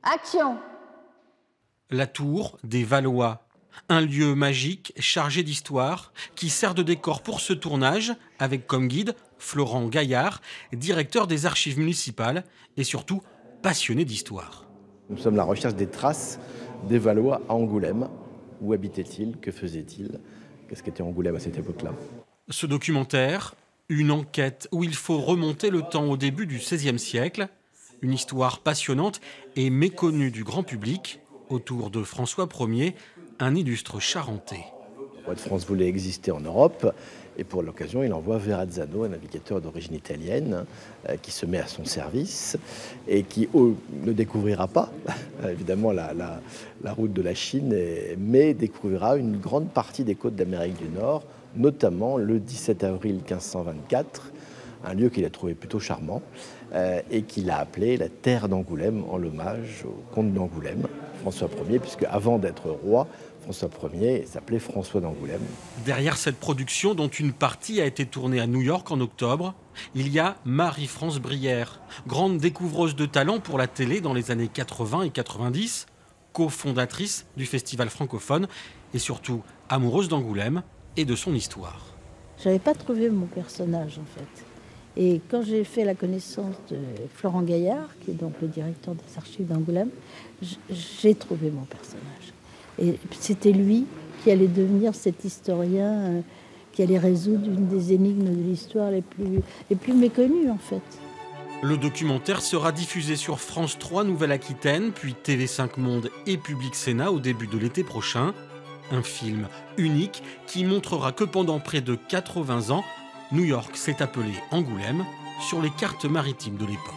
Action! La tour des Valois, un lieu magique chargé d'histoire qui sert de décor pour ce tournage avec comme guide Florent Gaillard, directeur des archives municipales et surtout passionné d'histoire. Nous sommes à la recherche des traces des Valois à Angoulême. Où habitaient-ils? Que faisaient-ils? Qu'est-ce qu'était Angoulême à cette époque-là? Ce documentaire, une enquête où il faut remonter le temps au début du XVIe siècle, une histoire passionnante et méconnue du grand public autour de François Ier, un illustre charentais. Le roi de France voulait exister en Europe et pour l'occasion, il envoie Verrazzano, un navigateur d'origine italienne, qui se met à son service et qui ne découvrira pas, évidemment, la route de la Chine, mais découvrira une grande partie des côtes d'Amérique du Nord, notamment le 17 avril 1524, un lieu qu'il a trouvé plutôt charmant et qu'il a appelé la terre d'Angoulême en l'hommage au comte d'Angoulême, François Ier, puisque avant d'être roi, François Ier s'appelait François d'Angoulême. Derrière cette production, dont une partie a été tournée à New York en octobre, il y a Marie-France Brière, grande découvreuse de talent pour la télé dans les années 80 et 90, cofondatrice du Festival francophone et surtout amoureuse d'Angoulême et de son histoire. Je n'avais pas trouvé mon personnage en fait. Et quand j'ai fait la connaissance de Florent Gaillard, qui est donc le directeur des archives d'Angoulême, j'ai trouvé mon personnage. Et c'était lui qui allait devenir cet historien qui allait résoudre une des énigmes de l'histoire les plus méconnues en fait. Le documentaire sera diffusé sur France 3 Nouvelle-Aquitaine, puis TV5 Monde et Public Sénat au début de l'été prochain. Un film unique qui montrera que pendant près de 80 ans, New York s'est appelé Angoulême sur les cartes maritimes de l'époque.